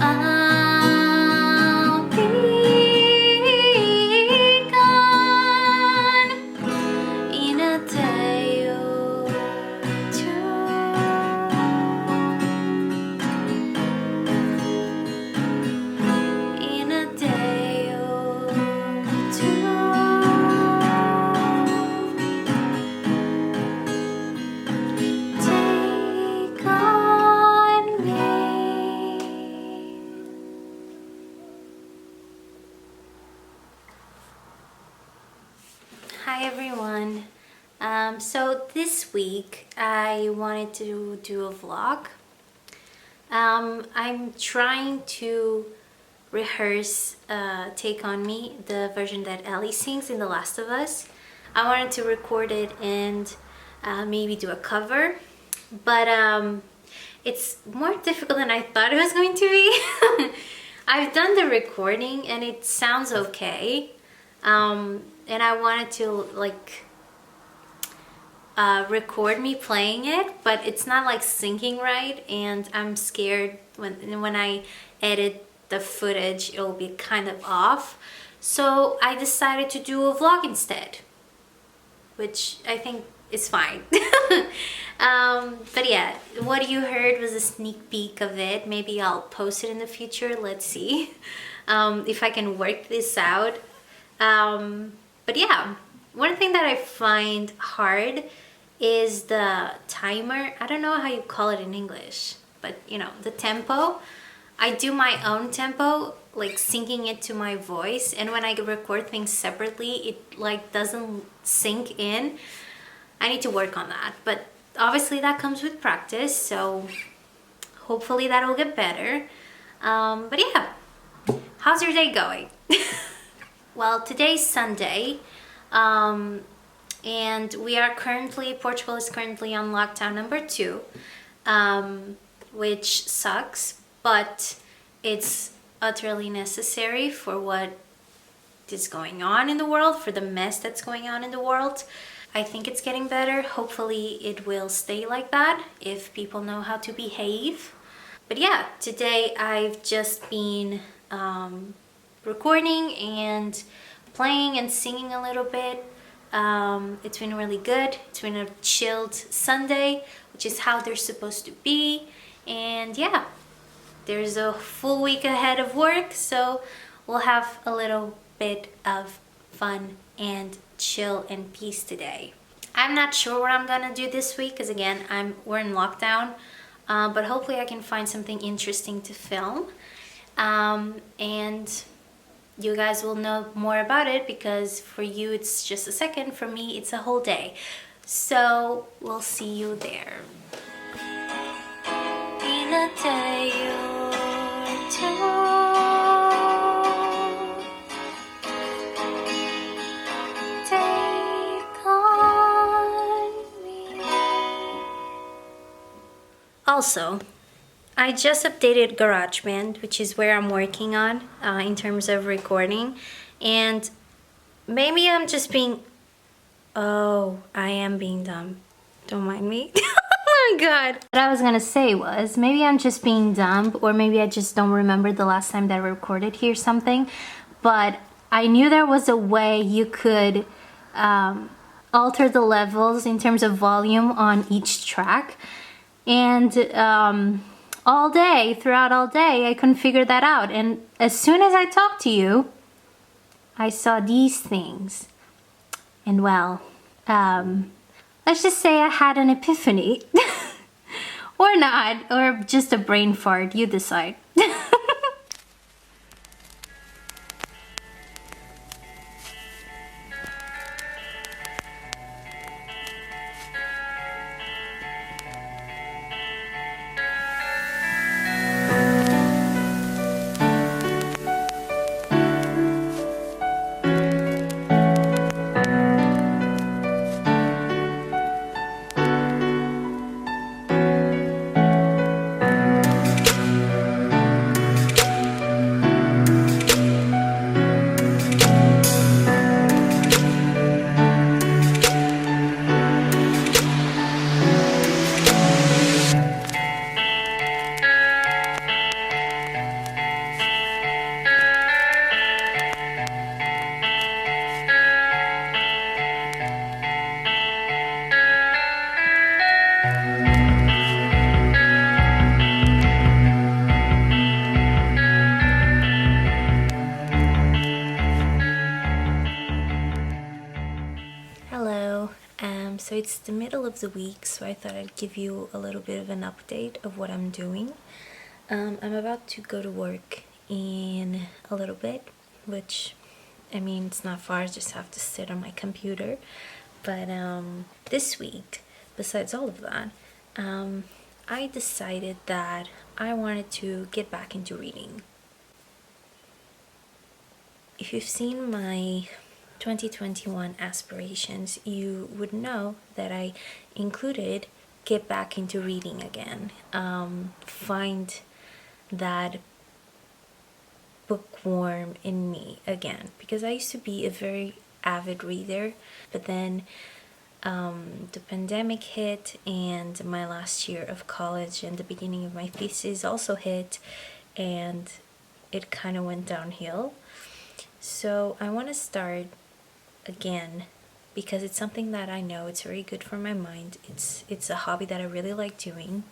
I'll be gone in a day or two. In a day or two. Take on me. Hi everyone. So this week I wanted to do a vlog. I'm trying to rehearse Take On Me, the version that Ellie sings in The Last of Us. I wanted to record it and maybe do a cover, but it's more difficult than I thought it was going to be. I've done the recording and it sounds okay, and I wanted to like record me playing it, but it's not like syncing right, and I'm scared when I edit the footage it'll be kind of off. So I decided to do a vlog instead, which I think is fine. But yeah, what you heard was a sneak peek of it. Maybe I'll post it in the future. Let's see if I can work this out. But yeah, one thing that I find hard is the timer. I don't know how you call it in English, but you know, the tempo. I do my own tempo, like syncing it to my voice, and when I record things separately, it like doesn't sync in. I need to work on that, but obviously that comes with practice, so hopefully that'll get better. But yeah, how's your day going? Well, today's Sunday, and Portugal is currently on lockdown number 2, which sucks, but it's utterly necessary for what is going on in the world, for the mess that's going on in the world. I think it's getting better. Hopefully it will stay like that if people know how to behave. But yeah, today I've just been recording and playing and singing a little bit. It's been really good. It's been a chilled Sunday, which is how they're supposed to be. And yeah, there's a full week ahead of work, so we'll have a little bit of fun and chill and peace today. I'm not sure what I'm gonna do this week because again, we're in lockdown, but hopefully I can find something interesting to film, and you guys will know more about it because for you it's just a second, for me it's a whole day. So we'll see you there. In a day or two. Also, I just updated GarageBand, which is where I'm working on in terms of recording, and maybe I'm just being... Oh, I am being dumb. Don't mind me. Oh my god. What I was gonna say was, maybe I'm just being dumb, or maybe I just don't remember the last time that I recorded here something, but I knew there was a way you could alter the levels in terms of volume on each track. And throughout all day, I couldn't figure that out. And as soon as I talked to you, I saw these things. And well, let's just say I had an epiphany. Or not, or just a brain fart, you decide. it's the middle of the week, so I thought I'd give you a little bit of an update of what I'm doing. I'm about to go to work in a little bit, which, I mean, it's not far, I just have to sit on my computer. But this week, besides all of that, I decided that I wanted to get back into reading. If you've seen my 2021 aspirations, you would know that I included get back into reading again. Find that bookworm in me again, because I used to be a very avid reader, but then the pandemic hit, and my last year of college and the beginning of my thesis also hit, and it kind of went downhill. So I want to start again because it's something that I know it's very good for my mind. It's a hobby that I really like doing.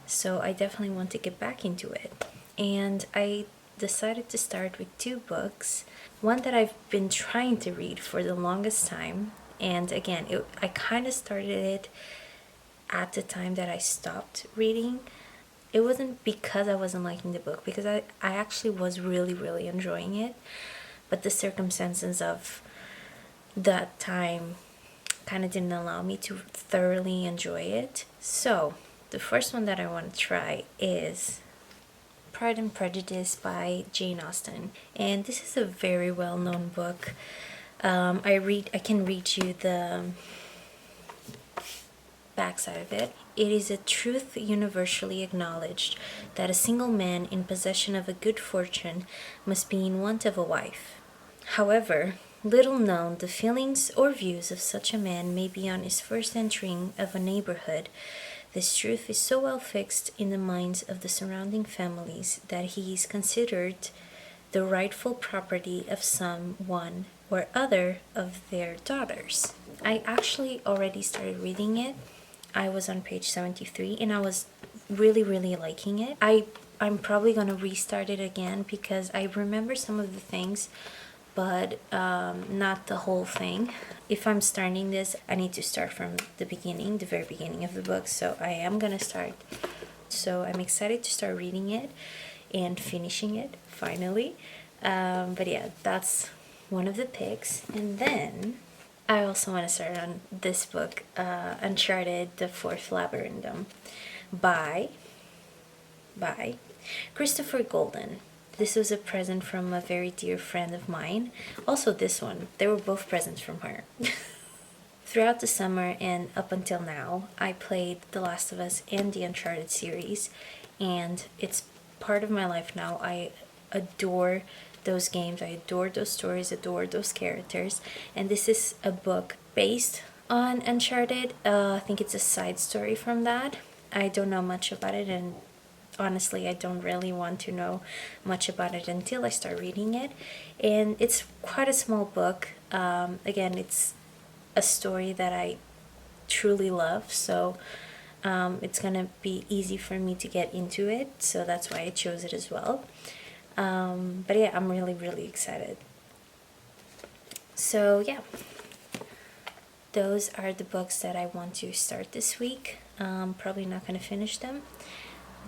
So I definitely want to get back into it. And I decided to start with 2 books. One that I've been trying to read for the longest time. And again, I kind of started it at the time that I stopped reading. It wasn't because I wasn't liking the book, because I actually was really, really enjoying it. But the circumstances of that time kind of didn't allow me to thoroughly enjoy it. So the first one that I want to try is Pride and Prejudice by Jane Austen. And this is a very well-known book. I can read you the backside of it. It is a truth universally acknowledged that a single man in possession of a good fortune must be in want of a wife. However little known the feelings or views of such a man may be on his first entering of a neighborhood, this truth is so well fixed in the minds of the surrounding families that he is considered the rightful property of some one or other of their daughters. I actually already started reading it. I was on page 73 and I was really, really liking it. I'm probably going to restart it again because I remember some of the things, but not the whole thing. If I'm starting this, I need to start from the beginning, the very beginning of the book. So I am going to start. So I'm excited to start reading it and finishing it finally. But yeah, that's one of the picks. And then I also want to start on this book, Uncharted, The Fourth Labyrinthum by Christopher Golden. This was a present from a very dear friend of mine. Also this one, they were both presents from her. Throughout the summer and up until now, I played The Last of Us and the Uncharted series, and it's part of my life now. I adore those games, I adore those stories, adore those characters, and this is a book based on Uncharted. I think it's a side story from that. I don't know much about it, and honestly, I don't really want to know much about it until I start reading it. And it's quite a small book. Again, it's a story that I truly love, so it's gonna be easy for me to get into it, so that's why I chose it as well. But yeah, I'm really, really excited. So yeah, those are the books that I want to start this week. Probably not gonna finish them,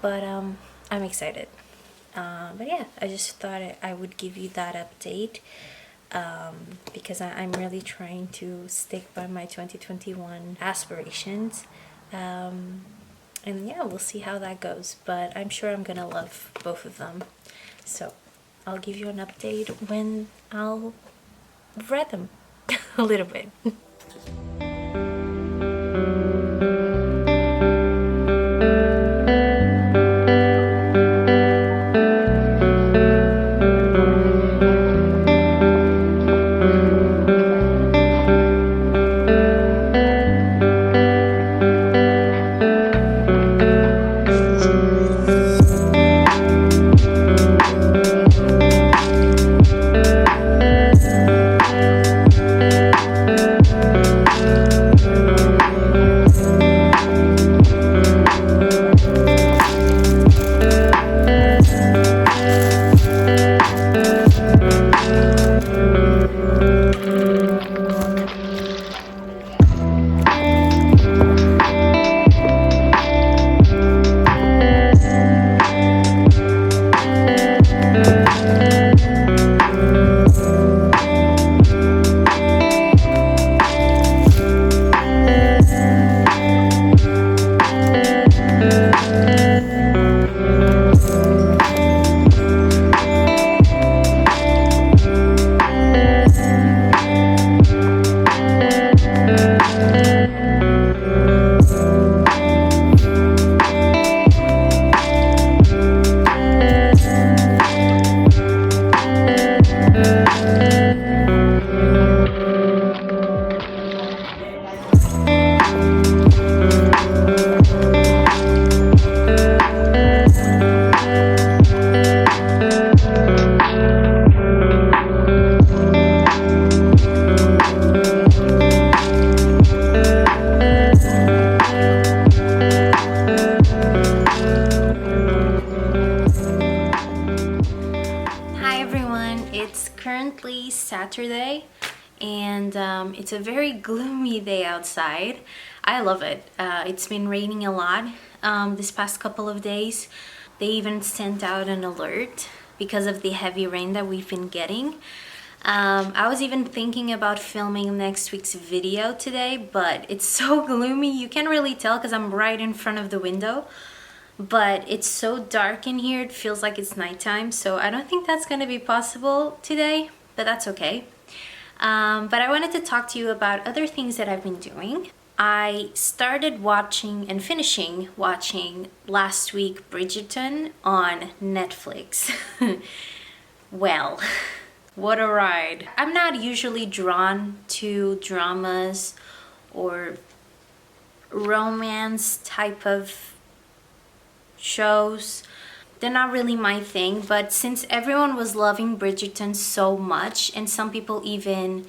but I'm excited. But yeah, I just thought I would give you that update because I'm really trying to stick by my 2021 aspirations. And yeah, we'll see how that goes, but I'm sure I'm gonna love both of them. So I'll give you an update when I'll read them a little bit. currently Saturday, and it's a very gloomy day outside. I love it. It's been raining a lot this past couple of days. They even sent out an alert because of the heavy rain that we've been getting. I was even thinking about filming next week's video today, but it's so gloomy. You can't really tell because I'm right in front of the window. But it's so dark in here, it feels like it's nighttime, so I don't think that's gonna be possible today, but that's okay. But I wanted to talk to you about other things that I've been doing. I started watching and finishing watching last week Bridgerton on Netflix. Well, what a ride. I'm not usually drawn to dramas or romance type of shows. They're not really my thing, but since everyone was loving Bridgerton so much, and some people even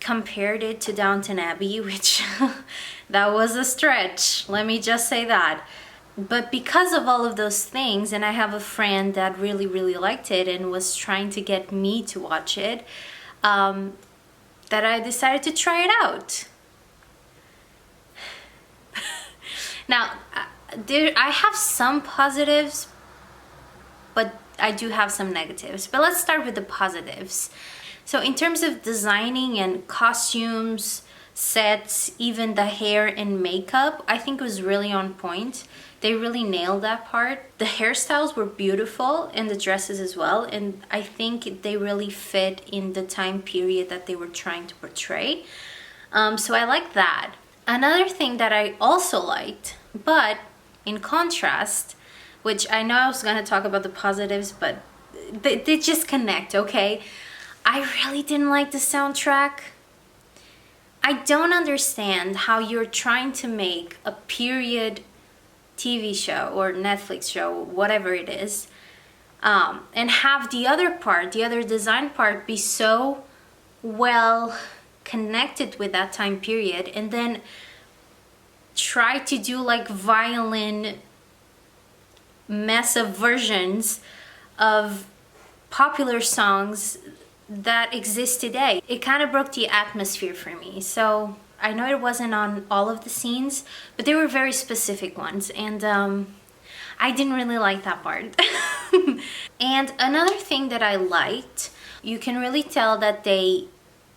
compared it to Downton Abbey, which that was a stretch, let me just say that. But because of all of those things, and I have a friend that really liked it and was trying to get me to watch it, that I decided to try it out. Now, I have some positives, but I do have some negatives. But let's start with the positives. So in terms of designing and costumes, sets, even the hair and makeup, I think it was really on point. They really nailed that part. The hairstyles were beautiful and the dresses as well. And I think they really fit in the time period that they were trying to portray. So I like that. Another thing that I also liked, but in contrast, which I know I was going to talk about the positives, but they just connect, okay? I really didn't like the soundtrack. I don't understand how you're trying to make a period TV show or Netflix show, whatever it is, and have the other part, the other design part, be so well connected with that time period, and then try to do like violin mess of versions of popular songs that exist today. It kind of broke the atmosphere for me. So I know it wasn't on all of the scenes, but they were very specific ones, and I didn't really like that part. And another thing that I liked, you can really tell that they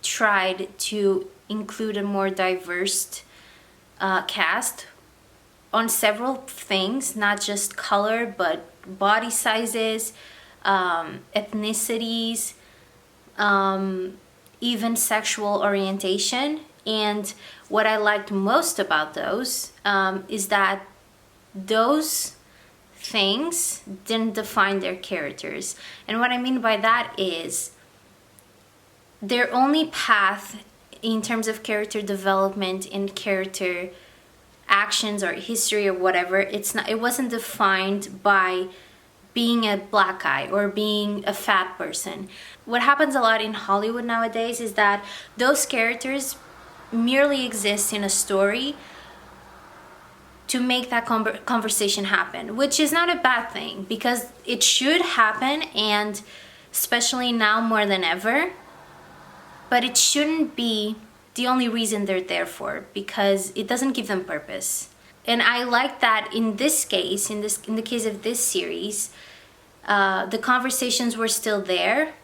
tried to include a more diverse cast on several things, not just color, but body sizes, ethnicities, even sexual orientation. And what I liked most about those is that those things didn't define their characters. And what I mean by that is their only path in terms of character development and character actions or history or whatever, it wasn't defined by being a black guy or being a fat person. What happens a lot in Hollywood nowadays is that those characters merely exist in a story to make that conversation happen, which is not a bad thing, because it should happen, and especially now more than ever. But it shouldn't be the only reason they're there for, because it doesn't give them purpose. And I like that in this case, in the case of this series, the conversations were still there,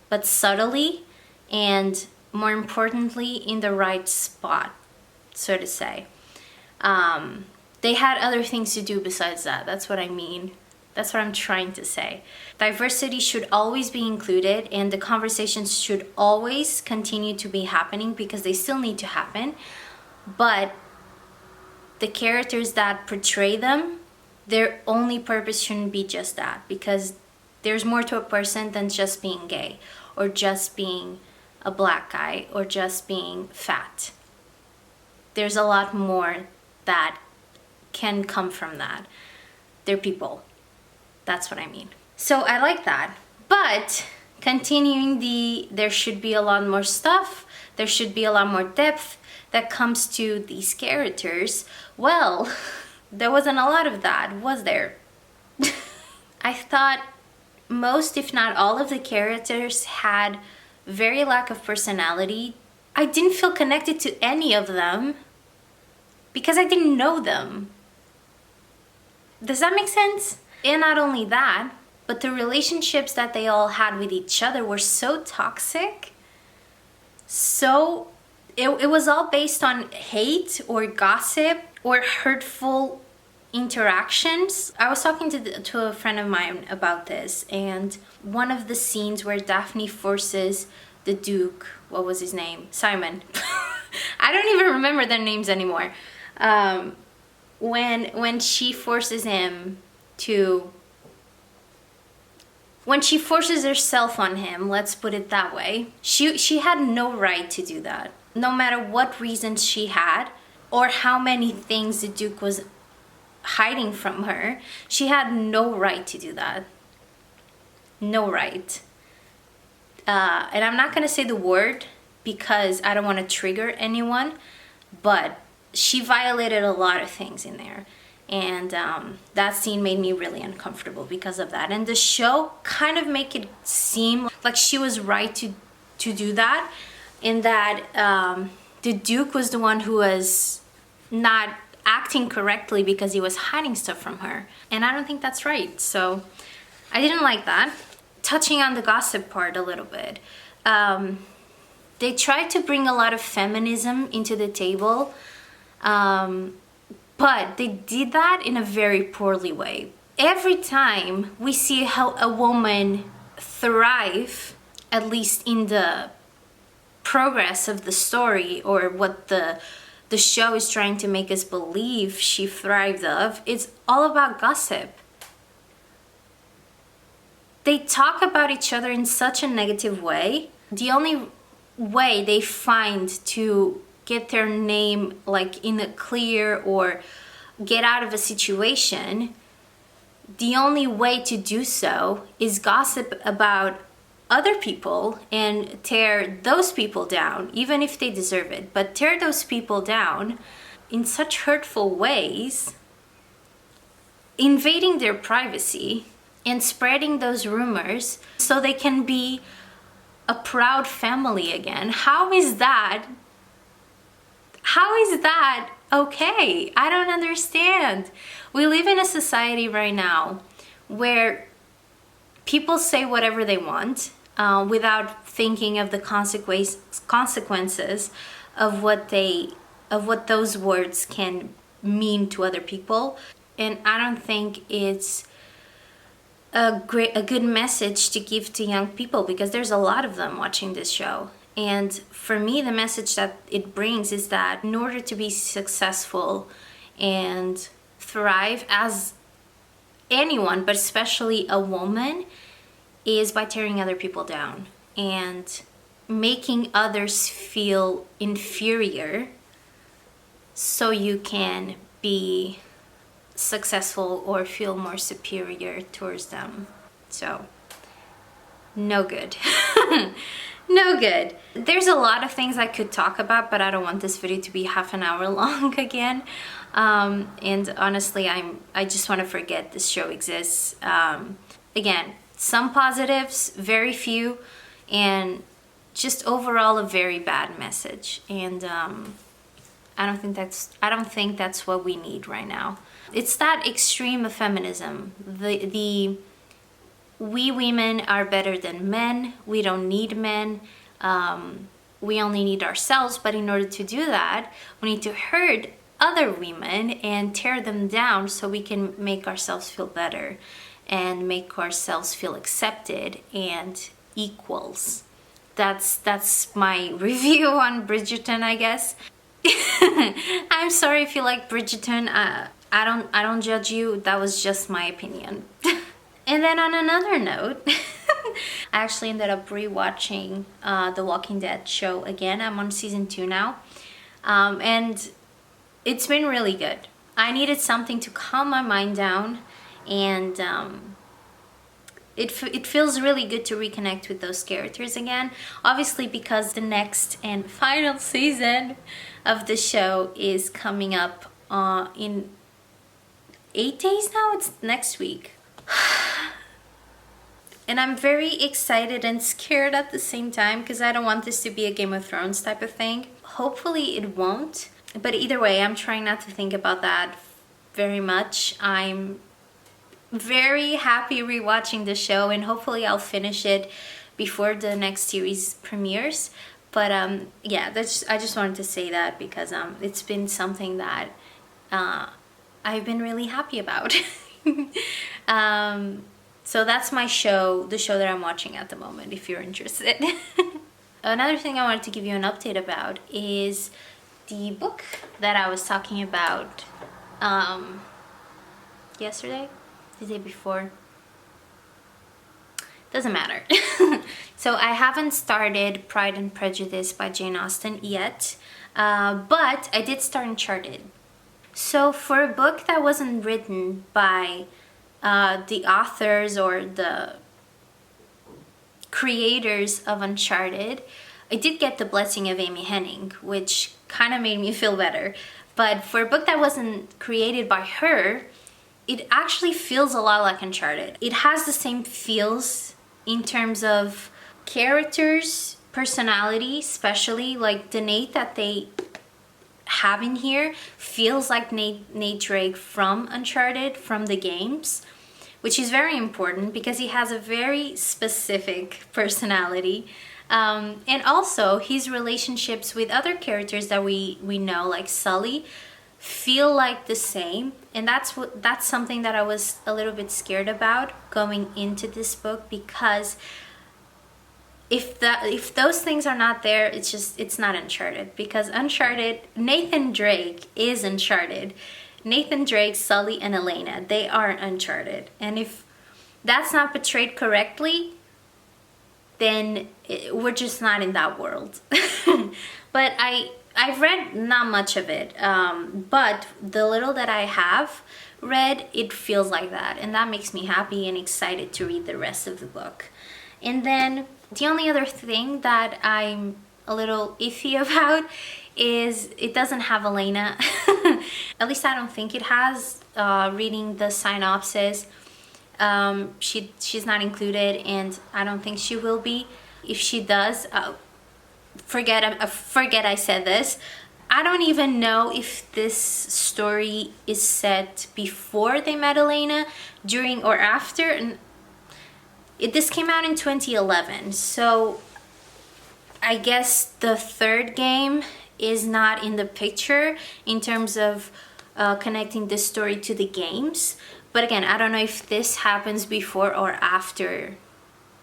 but subtly, and more importantly, in the right spot, so to say. They had other things to do besides that. That's what I mean. That's what I'm trying to say. Diversity should always be included, and the conversations should always continue to be happening, because they still need to happen. But the characters that portray them, their only purpose shouldn't be just that, because there's more to a person than just being gay, or just being a black guy, or just being fat. There's a lot more that can come from that. They're people. That's what I mean. So I like that. But continuing there should be a lot more stuff. There should be a lot more depth that comes to these characters. Well, there wasn't a lot of that, was there? I thought most, if not all of the characters had very lack of personality. I didn't feel connected to any of them because I didn't know them. Does that make sense? And not only that, but the relationships that they all had with each other were so toxic. So it was all based on hate or gossip or hurtful interactions. I was talking to a friend of mine about this, and one of the scenes where Daphne forces the Duke, what was his name? Simon. I don't even remember their names anymore. When she forces him to... When she forces herself on him, let's put it that way, she had no right to do that. No matter what reasons she had, or how many things the Duke was hiding from her, she had no right to do that. No right. And I'm not gonna say the word because I don't want to trigger anyone, but she violated a lot of things in there. And that scene made me really uncomfortable because of that. And the show kind of make it seem like she was right to do that, in that the Duke was the one who was not acting correctly because he was hiding stuff from her. And I don't think that's right. So I didn't like that. Touching on the gossip part a little bit. They tried to bring a lot of feminism into the table. But they did that in a very poorly way. Every time we see how a woman thrive, at least in the progress of the story or what the show is trying to make us believe she thrived of, it's all about gossip. They talk about each other in such a negative way. The only way they find to get their name like in a clear or get out of a situation, the only way to do so is gossip about other people and tear those people down, even if they deserve it, but tear those people down in such hurtful ways, invading their privacy and spreading those rumors so they can be a proud family again. How is that okay? I don't understand. We live in a society right now where people say whatever they want without thinking of the consequences of what those words can mean to other people. And I don't think it's a good message to give to young people, because there's a lot of them watching this show. And for me, the message that it brings is that in order to be successful and thrive as anyone, but especially a woman, is by tearing other people down and making others feel inferior so you can be successful or feel more superior towards them. So, no good. No good. There's a lot of things I could talk about, but I don't want this video to be half an hour long again. And honestly, I just want to forget this show exists. Again, some positives, very few, and just overall a very bad message. And I don't think that's what we need right now. It's that extreme of feminism. The we women are better than men. We don't need men. We only need ourselves. But in order to do that, we need to hurt other women and tear them down so we can make ourselves feel better and make ourselves feel accepted and equals. That's my review on Bridgerton, I guess. I'm sorry if you like Bridgerton. I don't judge you. That was just my opinion. And then on another note, I actually ended up rewatching The Walking Dead show again. I'm on season 2 now. And it's been really good. I needed something to calm my mind down, and it feels really good to reconnect with those characters again. Obviously, because the next and final season of the show is coming up in 8 days now. It's next week. And I'm very excited and scared at the same time because I don't want this to be a Game of Thrones type of thing. Hopefully it won't. But either way, I'm trying not to think about that very much. I'm very happy rewatching the show, and hopefully I'll finish it before the next series premieres. But yeah, I just wanted to say that because it's been something that I've been really happy about. So that's my show, the show that I'm watching at the moment, if you're interested. Another thing I wanted to give you an update about is the book that I was talking about yesterday, the day before. Doesn't matter. So I haven't started Pride and Prejudice by Jane Austen yet, but I did start Uncharted. So for a book that wasn't written by the authors or the creators of Uncharted, I did get The Blessing of Amy Hennig, which kind of made me feel better. But for a book that wasn't created by her, it actually feels a lot like Uncharted. It has the same feels in terms of characters, personality, especially like the Nate that they have in here feels like Nate Drake from Uncharted, from the games, which is very important because he has a very specific personality. And also his relationships with other characters that we know, like Sully, feel like the same. And that's something that I was a little bit scared about going into this book, because if those things are not there, it's not Uncharted. Because Uncharted, Nathan Drake is Uncharted. Nathan Drake, Sully, and Elena, they are Uncharted. And if that's not portrayed correctly, then we're just not in that world. But I've read not much of it, but the little that I have read, it feels like that, and that makes me happy and excited to read the rest of the book. And then the only other thing that I'm a little iffy about is it doesn't have Elena. At least I don't think it has. Reading the synopsis, she's not included, and I don't think she will be. If she does, forget I said this. I don't even know if this story is set before they met Elena, during, or after. And this came out in 2011, so I guess the third game is not in the picture in terms of connecting this story to the games. But again, I don't know if this happens before or after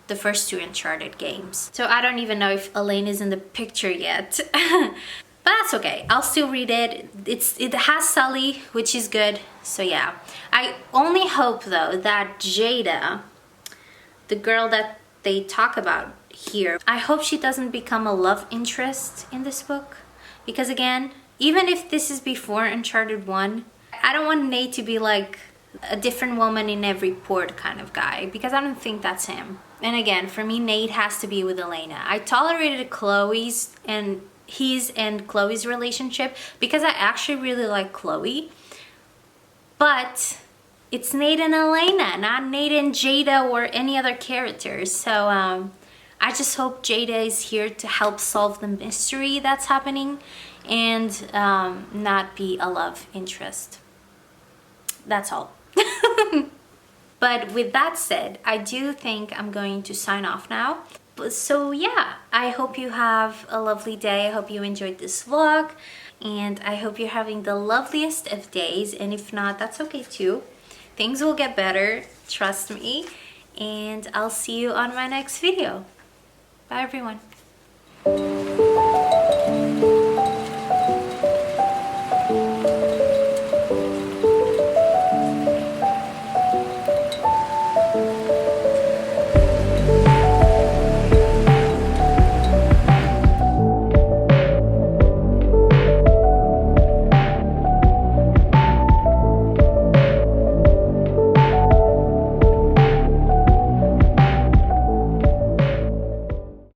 the first two Uncharted games. So I don't even know if Elaine is in the picture yet. But that's okay, I'll still read it. It has Sully, which is good, so yeah. I only hope though that Jada, the girl that they talk about here, I hope she doesn't become a love interest in this book. Because again, even if this is before Uncharted 1, I don't want Nate to be like a different woman in every port kind of guy, because I don't think that's him. And again, for me, Nate has to be with Elena. I tolerated Chloe's and Chloe's relationship because I actually really like Chloe. But it's Nate and Elena, not Nate and Jada or any other characters. So I just hope Jada is here to help solve the mystery that's happening and not be a love interest. That's all. But with that said, I do think I'm going to sign off now. So yeah, I hope you have a lovely day. I hope you enjoyed this vlog, and I hope you're having the loveliest of days. And if not, that's okay too. Things will get better, trust me. And I'll see you on my next video. Bye everyone.